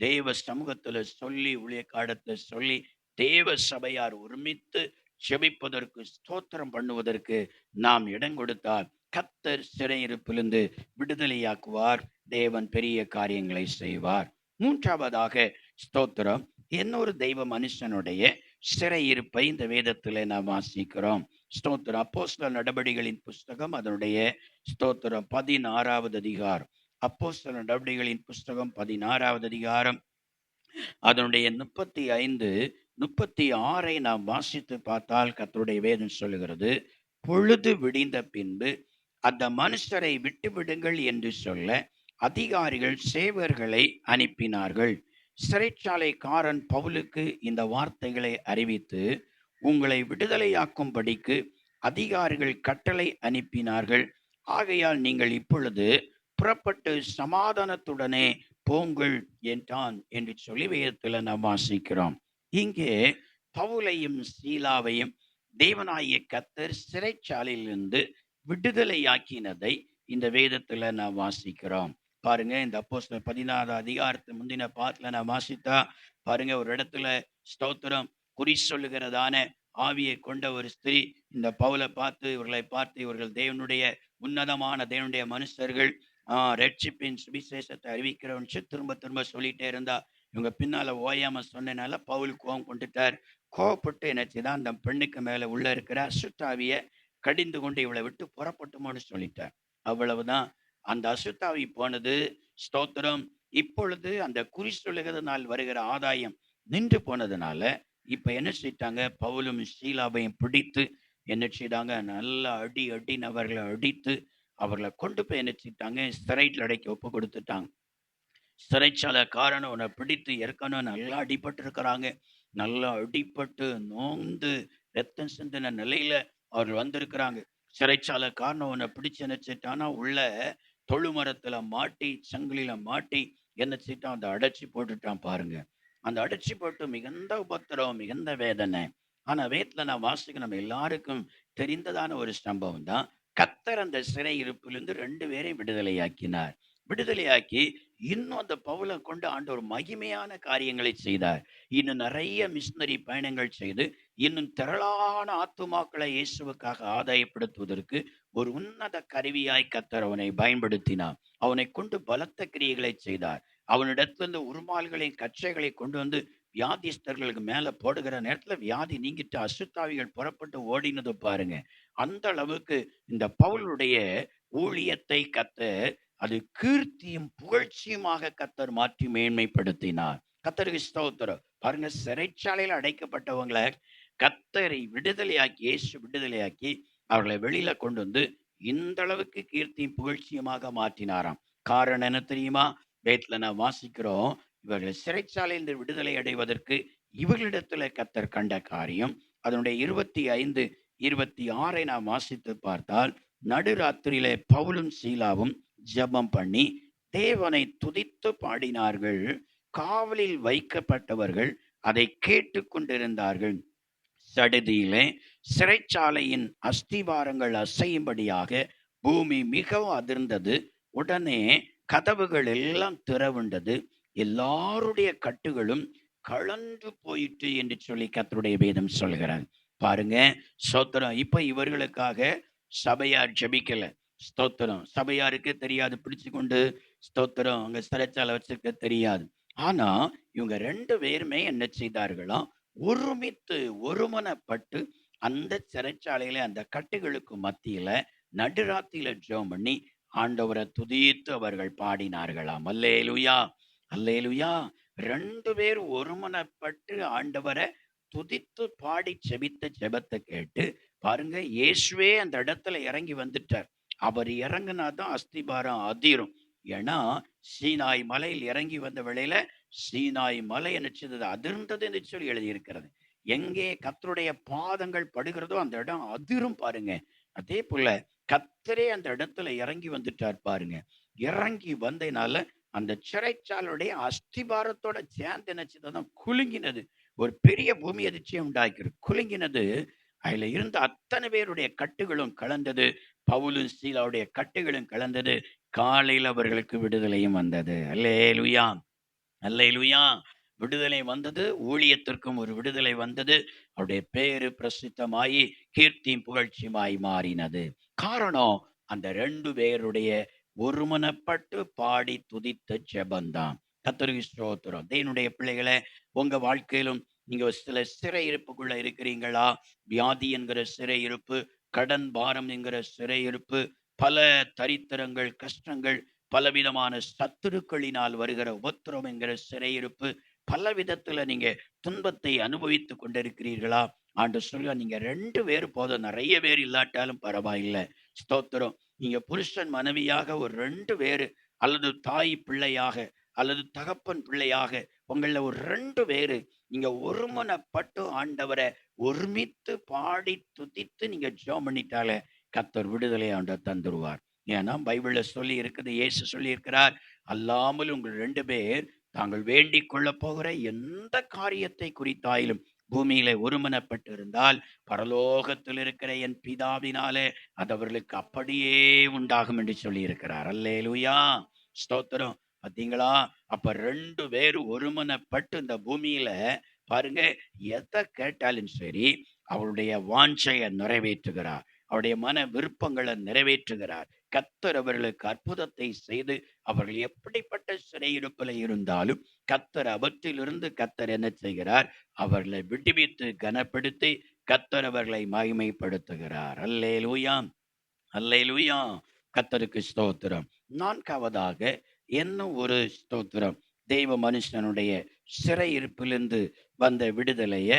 தேவ சமூகத்துல சொல்லி, ஊழியக்காரத்துல சொல்லி, தேவ சபையார் ஒருமித்து ஜெபிப்பதற்கு, ஸ்தோத்திரம் பண்ணுவதற்கு நாம் இடம் கொடுத்தால் கர்த்தர் சிறையிருப்பிலிருந்து விடுதலையாக்குவார். தேவன் பெரிய காரியங்களை செய்வார். மூன்றாவதாக ஸ்தோத்திரம், இன்னொரு தெய்வ மனுஷனுடைய சிறையிருப்பை இந்த வேதத்திலே நாம் வாசிக்கிறோம். ஸ்தோத்திரம், அப்போஸ்தலர் நடபடிகளின் புஸ்தகம் அதனுடைய ஸ்தோத்திரம் 16வது அதிகாரம். அப்போஸ்தலர் நடபடிகளின் புஸ்தகம் 16வது அதிகாரம் அதனுடைய 35, 36 நாம் வாசித்து பார்த்தால் கர்த்தருடைய வேதம் சொல்லுகிறது, பொழுது விடிந்த பின்பு அந்த மனுஷரை விட்டு விடுங்கள் என்று சொல்ல அதிகாரிகள் சேவர்களை அனுப்பினார்கள். சிறைச்சாலைக்காரன் பவுலுக்கு இந்த வார்த்தைகளை அறிவித்து, உங்களை விடுதலையாக்கும்படிக்கு அதிகாரிகள் கட்டளை அனுப்பினார்கள். ஆகையால் நீங்கள் இப்பொழுது புறப்பட்டு சமாதானத்துடனே போங்கள் என்றான் என்று சொல்லி வேதத்துல நாம் வாசிக்கிறோம். இங்கே பவுலையும் சீலாவையும் தேவனாகிய கர்த்தர் சிறைச்சாலையிலிருந்து விடுதலையாக்கினதை இந்த வேதத்துல நாம் வாசிக்கிறோம். பாருங்க, இந்த அப்போஸ்தலர் 16 அதிகாரத்து முந்தின பாட்டுல நான் வாசித்தா பாருங்க, ஒரு இடத்துல ஸ்தோத்திரம், குறி சொல்லுகிறதான ஆவியை கொண்ட ஒரு ஸ்திரீ இந்த பவுலை பார்த்து, இவர்களை பார்த்து, இவர்கள் தேவனுடைய உன்னதமான தேவனுடைய மனுஷர்கள், ரட்சிப்பின் சுவிசேஷத்தை அறிவிக்கிறவன் திரும்ப திரும்ப சொல்லிட்டே இருந்தா. இவங்க பின்னால ஓயாம சொன்னனால பவுல் கோபம் கொண்டுட்டார். கோவப்பட்டு என்ன செய்தான், அந்த பெண்ணுக்கு மேல உள்ள இருக்கிற அசுத்தாவிய கடிந்து கொண்டு இவளை விட்டு புறப்பட்டுமோன்னு சொல்லிட்டார். அவ்வளவுதான். அந்த அசுத்தாவி போனது. ஸ்தோத்திரம். இப்பொழுது அந்த குறி சொல்லுகிறதுனால் வருகிற ஆதாயம் நின்று போனதுனால இப்ப என்ன செய்தாங்க, பவுலும் சீலாவையும் பிடித்து என்ன செய்தாங்க, நல்லா அடி அடி அவர்களை அடித்து அவர்களை கொண்டு போய் என்ன செய்தாங்க, சிறையில் அடைக்க ஒப்பு கொடுத்துட்டாங்க. சிறைச்சாலைக்காரன் உன்னை பிடித்து ஏற்கனவே நல்லா அடிபட்டு இருக்கிறாங்க. நல்லா அடிபட்டு நோந்து ரத்தம் சிந்தின நிலையில அவர்கள் வந்திருக்கிறாங்க. சிறைச்சாலைக்காரன் உன்னை பிடிச்சு என்ன செய்தானா, உள்ள தொழுமரத்துல மாட்டி, சங்கிலியில மாட்டி என்ன செய்தான், அந்த அடைச்சி போட்டுட்டான் பாருங்க. அந்த அடைச்சி போட்டு மிகுந்த உபத்திரவம், மிகுந்த வேதனை. ஆனா வேதத்துல நான் வாசிக்க நம்ம எல்லாருக்கும் தெரிந்ததான ஒரு சம்பவம் தான். கர்த்தர் அந்த சிறை இருப்பிலிருந்து 2 பேரையும் விடுதலையாக்கினார். விடுதலையாக்கி இன்னும் அந்த பவுலை கொண்டு ஆண்டவர் மகிமையான காரியங்களை செய்தார். இன்னும் நிறைய மிஷினரி பயணங்கள் செய்து இன்னும் திரளான ஆத்துமாக்களை இயேசுவுக்காக ஆதாயப்படுத்துவதற்கு ஒரு உன்னத கருவியாய் கர்த்தர் அவனை பயன்படுத்தினார். அவனை கொண்டு பலத்த கிரியைகளை செய்தார். அவனிடத்திலிருந்து உருமால்களையும் கச்சைகளை கொண்டு வந்து வியாதிஸ்தர்களுக்கு மேல போடுகிற நேரத்துல வியாதி நீங்கிட்டு அசுத்தாவிகள் புறப்பட்டு ஓடினது பாருங்க. அந்த அளவுக்கு இந்த பவுலுடைய ஊழியத்தை கர்த்தர் அது கீர்த்தியும் புகழ்ச்சியுமாக கர்த்தர் மாற்றி மேன்மைப்படுத்தினார். கர்த்தருக்கு ஸ்தோத்திரம். பாருங்க, சிறைச்சாலையில் அடைக்கப்பட்டவங்களை கர்த்தரை விடுதலையாக்கி, இயேசு விடுதலையாக்கி அவர்களை வெளியில கொண்டு வந்து இந்த அளவுக்கு கீர்த்தியும் புகழ்ச்சியுமாக மாற்றினாராம். காரணம் என்ன தெரியுமா? வேதத்துல நான் வாசிக்கிறோம், இவர்கள் சிறைச்சாலையில் விடுதலை அடைவதற்கு இவர்களிடத்துல கர்த்தர் கண்ட காரியம். அதனுடைய 25, 26 நாம் வாசித்து பார்த்தால், நடுராத்திரியிலே பவுலும் சீலாவும் ஜெபம் பண்ணி தேவனை துதித்து பாடினார்கள். காவலில் வைக்கப்பட்டவர்கள் அதை கேட்டுக் கொண்டிருந்தார்கள். சடுதியிலே சிறைச்சாலையின் அஸ்திவாரங்கள் அசையும்படியாக பூமி மிகவும் அதிர்ந்தது. உடனே கதவுகள் எல்லாம் திறவுண்டது. எல்லாருடைய கட்டுகளும் கழன்று போயிற்று என்று சொல்லி கர்த்தருடைய வேதம் சொல்கிறார். பாருங்க, ஸ்தோத்திரம். இப்ப இவர்களுக்காக சபையார் ஜெபிக்கல. ஸ்தோத்திரம். சபையாருக்கு தெரியாது, பிடிச்சு கொண்டு ஸ்தோத்திரம் அங்க சிறைச்சாலை வச்சிருக்க தெரியாது. ஆனா இவங்க 2 பேருமே என்ன செய்தார்களாம், ஒருமித்து ஒருமனப்பட்டு அந்த சிறைச்சாலையில அந்த கட்டுகளுக்கு மத்தியில நடுராத்திரியில ஜெபம் பண்ணி ஆண்டவரை துதித்து அவர்கள் பாடினார்களாம். அல்லேலூயா, அல்லேலூயா. 2 பேர் ஒருமனப்பட்டு ஆண்டவரை துதித்து பாடி ஜெபித்த ஜெபத்தை கேட்டு பாருங்க, இயேசுவே அந்த இடத்துல இறங்கி வந்துட்டார். அவர் இறங்குனாதான் அஸ்திபாரம் அதிரும். ஏன்னா சீனாய் மலையில் இறங்கி வந்த வேளையில சீனாய் மலை என்ன செய்தது? அதிர்ந்தது என்று சொல்லி எழுதியிருக்கிறது. எங்கே கர்த்தருடைய பாதங்கள் படுகிறதோ அந்த இடம் அதிரும் பாருங்க. அதே போல கர்த்தரே அந்த இடத்துல இறங்கி வந்துட்டார் பாருங்க. இறங்கி வந்ததுனால அந்த சிறைச்சாலுடைய அஸ்திபாரத்தோட சேர்ந்து என்ன செய்ததுதான் குலுங்கினது. ஒரு பெரிய பூமி அதிர்ச்சியை உண்டாக்கிறது. குலுங்கினது. அதுல இருந்த அத்தனை பேருடைய கட்டுகளும் கலந்தது. பவுலும் சீலாவுடைய கட்டுகளும் கலந்தது. காலையில் அவர்களுக்கு விடுதலையும் வந்தது. அல்லேலூயா, அல்லேலூயா. விடுதலை வந்தது. ஊழியத்திற்கும் ஒரு விடுதலை வந்தது. அவருடைய பேரு பிரசித்தமாயி கீர்த்தியும் புகழ்ச்சியுமாய் மாறினது. காரணம் அந்த 2 பேருடைய ஒருமனப்பட்டு பாடி துதித்த ஜெபந்தான். கர்த்தருக்கு ஸ்தோத்திரம். தேவனுடைய பிள்ளைகளே, உங்க வாழ்க்கையிலும் நீங்க சில சிறையிருப்புக்குள்ள இருக்கிறீங்களா? வியாதி என்கிற சிறையிருப்பு, கடன் பாரம் என்கிற சிறையிருப்பு, பல தரித்திரங்கள், கஷ்டங்கள், பலவிதமான சத்துருக்களினால் வருகிற உபத்திரம் என்கிற சிறையிருப்பு, பல விதத்துல நீங்க துன்பத்தை அனுபவித்துக் கொண்டிருக்கிறீர்களா? ஆண்டவர் சொல்லுவார், நீங்க 2 பேர் போதும், நிறைய பேர் இல்லாட்டாலும் பரவாயில்லை. ஸ்தோத்திரம். நீங்க புருஷன் மனைவியாக ஒரு 2 பேரு, அல்லது தாய் பிள்ளையாக, அல்லது தகப்பன் பிள்ளையாக, உங்கள ஒரு 2 பேரு நீங்க ஒருமனப்பட்டு ஆண்டவரை ஒருமித்து பாடி துதித்து நீங்க ஜெபம் பண்ணிட்டாலே கர்த்தர் விடுதலை ஆண்டவர் தந்துருவார். ஏன்னா பைபிள்ல சொல்லி இருக்குது, இயேசு சொல்லி இருக்கிறார், அல்லாமல் உங்கள் 2 பேர் தாங்கள் வேண்டிக் கொள்ள போகிற எந்த காரியத்தை குறித்தாயிலும் பூமியில ஒருமனப்பட்டு இருந்தால் பரலோகத்தில் இருக்கிற என் பிதாவினாலே அது அவர்களுக்கு அப்படியே உண்டாகும் என்று சொல்லி இருக்கிறார். அல்லேலூயா, ஸ்தோத்திரம். பாத்தீங்களா? அப்ப 2 பேர் ஒருமனப்பட்டு இந்த பூமியில பாருங்க, எதை கேட்டாலும் சரி அவருடைய வாஞ்சையை நிறைவேற்றுகிறார். அவருடைய மன விருப்பங்களை நிறைவேற்றுகிறார். கர்த்தர் அவர்களுக்கு அற்புதத்தை செய்து அவர்கள் எப்படிப்பட்ட சிறையிருப்பில் இருந்தாலும் கர்த்தர் அவற்றிலிருந்து கர்த்தர் என்ன செய்கிறார்? அவர்களை விடுவித்து கனப்படுத்தி கர்த்தர் அவர்களை மகிமைப்படுத்துகிறார். அல்லேலூயா, அல்லேலூயா. கர்த்தருக்கு ஸ்தோத்திரம். 4வதாக என்ன ஒரு ஸ்தோத்திரம், தெய்வ மனுஷனுடைய சிறையிருப்பிலிருந்து வந்த விடுதலையை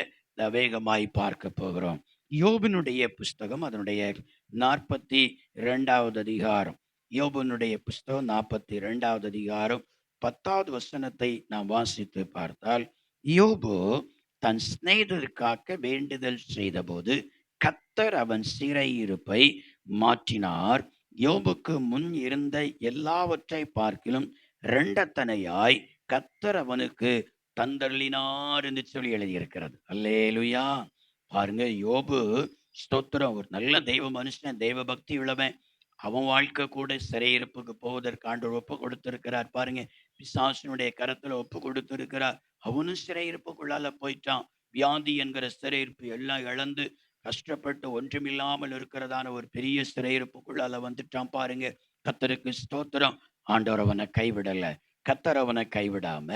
வேகமாய் பார்க்க போகிறோம். யோபினுடைய புஸ்தகம் அதனுடைய 42வது அதிகாரம். யோபினுடைய புஸ்தகம் 42வது அதிகாரம் 10வது வசனத்தை நாம் வாசித்து பார்த்தால், யோபு தன் சிநேகிதருக்காக வேண்டுதல் செய்தபோது கர்த்தர் அவன் சிறையிருப்பை மாற்றினார். யோபுக்கு முன் இருந்த எல்லாவற்றை பார்க்கிலும் இரண்டத்தனையாய் கர்த்தர் அவனுக்கு தந்தருளினார் என்று சொல்லி எழுதியிருக்கிறது. அல்லேலூயா. பாருங்க, யோபு ஸ்தோத்திரம், ஒரு நல்ல தெய்வ மனுஷன், தெய்வ பக்தி உள்ளவன். அவன் வாழ்க்கை கூட சிறையிருப்புக்கு போவதற்கு ஆண்டவர் ஒப்பு கொடுத்திருக்கிறார். பாருங்க, பிசாசினுடைய கரத்துல ஒப்பு கொடுத்திருக்கிறார். அவனும் சிறையிருப்புக்குள்ளால போயிட்டான். வியாதி என்கிற சிறையிருப்பு எல்லாம் இழந்து கஷ்டப்பட்டு ஒன்றுமில்லாமல் இருக்கிறதான ஒரு பெரிய சிறையிருப்புக்குள்ளால வந்துட்டான் பாருங்க. கர்த்தருக்கு ஸ்தோத்திரம். ஆண்டவர் அவனை கைவிடல. கர்த்தர் அவனை கைவிடாம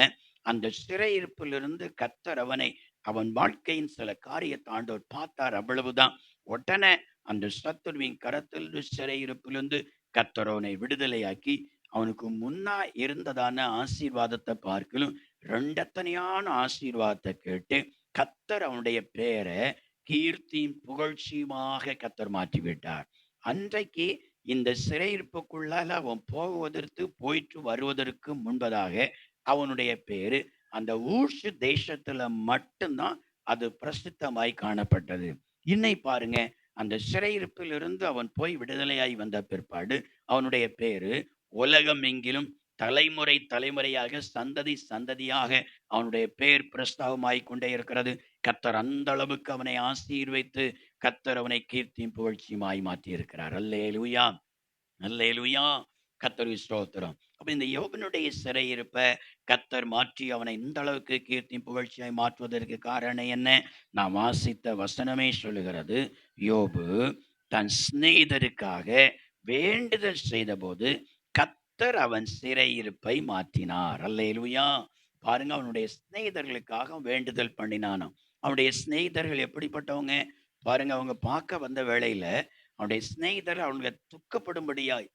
அந்த சிறையிருப்பிலிருந்து கர்த்தர் அவனை, அவன் வாழ்க்கையின் சில காரியத்தை ஆண்டவர் பார்த்தார், அவ்வளவுதான். உடனே அந்த சத்துருவின் கரத்திலிருந்து சிறையிருப்பிலிருந்து கர்த்தர் அவனை விடுதலையாக்கி அவனுக்கு முன்னா இருந்ததான ஆசீர்வாதத்தை பார்க்கலும் ரெண்டத்தனையான ஆசீர்வாதத்தை கேட்டு கர்த்தர் அவனுடைய பேரை கீர்த்தியும் புகழ்ச்சியுமாக கர்த்தர் மாற்றி விட்டார். அன்றைக்கு இந்த சிறையிருப்புக்குள்ளால அவன் போவதற்கு, போயிட்டு வருவதற்கு முன்பதாக அவனுடைய பேரு அந்த ஊர்ஷு தேசத்துல மட்டும்தான் அது பிரசித்தமாய் காணப்பட்டது. இன்னை பாருங்க, அந்த சிறையிருப்பிலிருந்து அவன் போய் விடுதலையாய் வந்த பிற்பாடு அவனுடைய பேரு உலகம் எங்கிலும் தலைமுறை தலைமுறையாக, சந்ததி சந்ததியாக அவனுடைய பேர் பிரஸ்தாபமாய் கொண்டே இருக்கிறது. கர்த்தர் அந்த அளவுக்கு அவனை ஆசீர்வைத்து கர்த்தர் அவனை கீர்த்தியும் புகழ்ச்சியுமாய் மாற்றி இருக்கிறார். அல்லேலூயா, அல்லேலூயா. கர்த்தருக்கு ஸ்தோத்திரம். அப்ப இந்த யோபனுடைய சிறையிருப்ப கர்த்தர் மாற்றி அவனை இந்த அளவுக்கு கீர்த்தி புகழ்ச்சியாய் மாற்றுவதற்கு காரணம் என்ன? நாம் வாசித்த வசனமே சொல்லுகிறது, யோபு தன் சிநேகிதருக்காக வேண்டுதல் செய்தபோது கர்த்தர் அவன் சிறையிருப்பை மாற்றினார். அல்லேலூயா. பாருங்க, அவனுடைய சிநேகிதர்களுக்காக வேண்டுதல் பண்ணினானாம். அவனுடைய சிநேகிதர்கள் எப்படிப்பட்டவங்க பாருங்க. அவங்க பார்க்க வந்த வேளையில அவனுடைய சிநேகிதர் அவனுக்கு துக்கப்படும்படியாய்,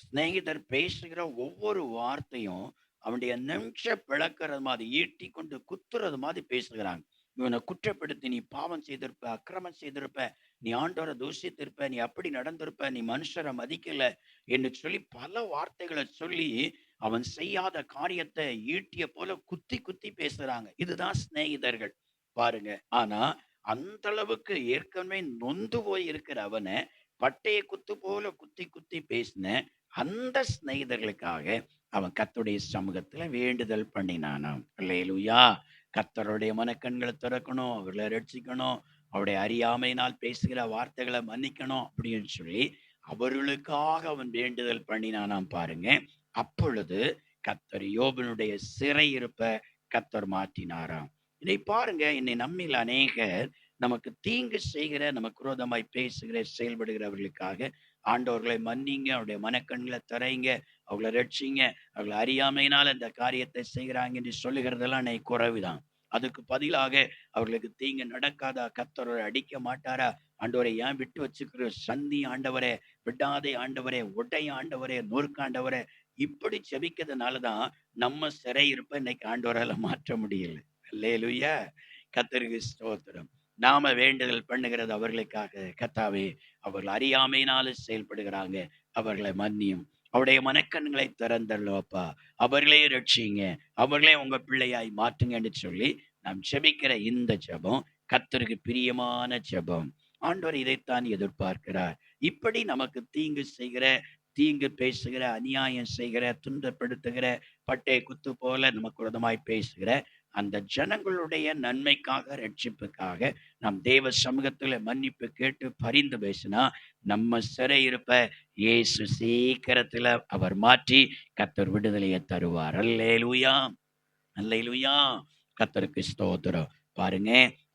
சிநேகிதர் பேசுகிற ஒவ்வொரு வார்த்தையும் அவனுடைய நெஞ்ச பிளக்கிறது மாதிரி, ஈட்டி கொண்டு குத்துறது மாதிரி பேசுகிறாங்க. இவனை குற்றப்படுத்தி நீ பாவம் செய்திருப்ப, அக்கிரமம் செய்திருப்ப, நீ ஆண்டவரை தூஷித்திருப்ப, நீ அப்படி நடந்திருப்ப, நீ மனுஷரை மதிக்கல என்று சொல்லி பல வார்த்தைகளை சொல்லி அவன் செய்யாத காரியத்தை ஈட்டிய போல குத்தி குத்தி பேசுறாங்க. இதுதான் சிநேகிதர்கள் பாருங்க. ஆனா அந்த அளவுக்கு ஏற்கனவே நொந்து போய் இருக்கிற அவனை பட்டைய குத்து போல குத்தி குத்தி பேசின அந்த சிநேகிதர்களுக்காக அவன் கர்த்தருடைய சமூகத்துல வேண்டுதல் பண்ணினானாம். அல்லேலூயா. கர்த்தருடைய மனக்கண்களை திறக்கணும், அவர்களை ரட்சிக்கணும், அவருடைய அறியாமையினால் பேசுகிற வார்த்தைகளை மன்னிக்கணும் அப்படின்னு சொல்லி அவர்களுக்காக அவன் வேண்டுதல் பண்ணினானாம் பாருங்க. அப்பொழுது கர்த்தர் யோபனுடைய சிறையிருப்ப கர்த்தர் மாற்றினாராம். இதை பாருங்க. என்னை நம்மில் அநேகர் நமக்கு தீங்கு செய்கிற, நமக்கு விரோதமாய் பேசுகிற, செயல்படுகிறவர்களுக்காக ஆண்டவர்களை மன்னிங்க, அவருடைய மனக்கண்களை திறங்க, அவங்களை ரட்சிங்க, அவர்களை அறியாமையினால் இந்த காரியத்தை செய்கிறாங்க என்று சொல்லுகிறதெல்லாம் என்னை குறைவுதான். அதுக்கு பதிலாக அவர்களுக்கு தீங்கு நடக்காதா, கர்த்தரை அடிக்க மாட்டாரா, ஆண்டவரை ஏன் விட்டு வச்சுக்கிற, சந்தி ஆண்டவரே, விடாதே ஆண்டவரே, உடைய ஆண்டவரே, நொறுக்காண்டவரே, இப்படி செபிக்கிறதுனாலதான் நம்ம சிறை இருப்ப இன்னைக்கு ஆண்டவரால மாற்ற முடியல. அல்லேலூயா. கர்த்தருக்கு ஸ்தோத்திரம். நாம வேண்டுதல் பண்ணுகிறது அவர்களுக்காக. கர்த்தாவே, அவர்கள் அறியாமையினால செயல்படுகிறாங்க, அவர்களை மன்னியும், அவருடைய மனக்கண்களை திறந்தல்லப்பா, அவர்களே ரட்சிங்க, அவர்களே உங்க பிள்ளையாய் மாற்றுங்க என்று சொல்லி நாம் ஜெபிக்கிற இந்த ஜெபம் கர்த்தருக்கு பிரியமான ஜெபம். ஆண்டவர் இதைத்தான் எதிர்பார்க்கிறார். இப்படி நமக்கு தீங்கு செய்கிற, தீங்கு பேசுகிற, அநியாயம் செய்கிற, துன்பப்படுத்துகிற, பட்டை குத்து போல நமக்கு விரோதமாய் பேசுகிற அந்த ஜனங்களுடைய நன்மைக்காக, ரட்சிப்புக்காக நாம் தேவ சமூகத்துல மன்னிப்பு கேட்டு பரிந்து பேசினா நம்ம சிறையிருப்ப இயேசு சீக்கிரத்துல அவர் மாற்றி கர்த்தர் விடுதலையை தருவார். அல்லேலூயா, அல்லேலூயா. கர்த்தருக்கு ஸ்தோத்திரம். பாருங்க,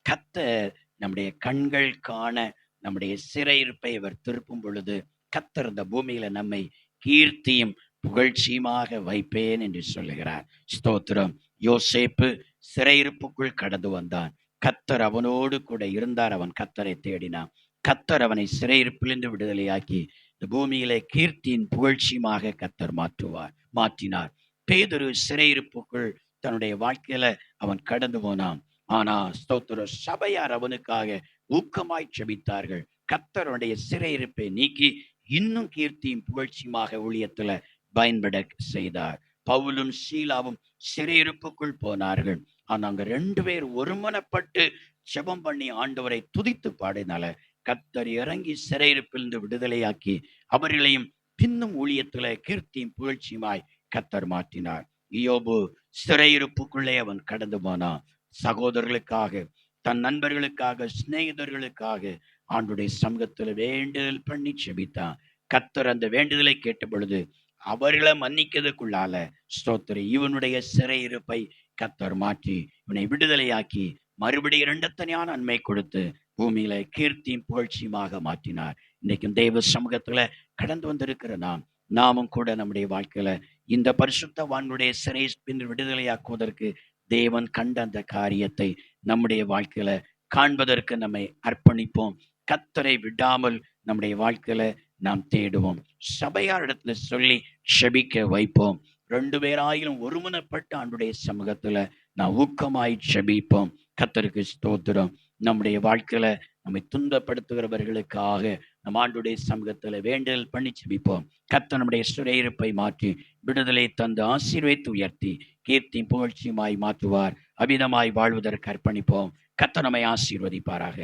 கர்த்தர் நம்முடைய கண்கள் காண நம்முடைய சிறையிருப்பை அவர் திருப்பும் பொழுது கர்த்தர் இந்த பூமியில நம்மை கீர்த்தியும் புகழ்ச்சியுமாக வைப்பேன் என்று சொல்லுகிறார். ஸ்தோத்திரம். யோசேப்பு சிறையிருப்புக்குள் கடந்து வந்தான். கர்த்தர் அவனோடு கூட இருந்தார். அவன் கர்த்தரை தேடினான். கர்த்தர் அவனை சிறையிருப்பிலிருந்து விடுதலையாக்கி இந்த பூமியிலே கீர்த்தியின் புகழ்ச்சியுமாக கர்த்தர் மாற்றினார். பேதுரு சிறையிருப்புக்குள் தன்னுடைய வாழ்க்கையில அவன் கடந்து போனான். ஆனா ஸ்தோத்திர சபையார் அவனுக்காக ஊக்கமாய் ஜெபித்தார்கள். கர்த்தருடைய சிறையிருப்பை நீக்கி இன்னும் கீர்த்தியும் புகழ்ச்சியுமாக ஊழியத்துல பயன்பட செய்தார். பவுலும் சீலாவும் சிறையிருப்புக்குள் போனார்கள். ஆனா அங்க 2 பேர் ஒருமனப்பட்டு ஜெபம் பண்ணி ஆண்டவரை துதித்து பாடினால கர்த்தர் இறங்கி சிறையிருப்பிலிருந்து விடுதலையாக்கி அவர்களையும் பின்னும் ஊழியத்துல கீர்த்தியும் புகழ்ச்சியுமாய் கர்த்தர் மாற்றினார். யோபு சிறையிருப்புக்குள்ளே அவன் கடந்து போனான். சகோதரர்களுக்காக, தன் நண்பர்களுக்காக, சிநேகிதர்களுக்காக ஆண்டுடைய சமூகத்துல வேண்டுதல் பண்ணி செபித்தான். கர்த்தர் அந்த வேண்டுதலை கேட்ட பொழுது அவர்களை மன்னிக்கிறதுக்குள்ளால ஸ்தோத்திர இவனுடைய சிறையிருப்பை கர்த்தர் மாற்றி இவனை விடுதலையாக்கி மறுபடியும் இரண்டத்தனையான நன்மை கொடுத்து பூமியில கீர்த்தியும் புகழ்ச்சியுமாக மாற்றினார். இன்னைக்கும் தெய்வ சமூகத்துல கடந்து வந்திருக்கிற நாமும் கூட நம்முடைய வாழ்க்கையில இந்த பரிசுத்தவான்களுடைய சிறை விடுதலையாக்குவதற்கு தேவன் கண்ட அந்த காரியத்தை நம்முடைய வாழ்க்கையில காண்பதற்கு நம்மை அர்ப்பணிப்போம். கர்த்தரை விடாமல் நம்முடைய வாழ்க்கையில நாம் தேடுவோம். சபையாரிடத்துல சொல்லி செபிக்க வைப்போம். 2 பேராயிலும் ஒருமனப்பட்ட ஆண்டுடைய சமூகத்துல நான் ஊக்கமாய் செபிப்போம். கர்த்தருக்கு ஸ்தோத்திரம். நம்முடைய வாழ்க்கையில நம்மை துன்பப்படுத்துகிறவர்களுக்காக நம் ஆண்டுடைய சமூகத்துல வேண்டுதல் பண்ணி செபிப்போம். கர்த்தர் நம்முடைய சிறையிருப்பை மாற்றி விடுதலை தந்து ஆசீர்வதித்து உயர்த்தி கீர்த்தி புகழ்ச்சியுமாய் மாற்றுவார். அபிதமாய் வாழ்வதற்கு அர்ப்பணிப்போம். கர்த்தர் நம்மை ஆசீர்வதிப்பாராக.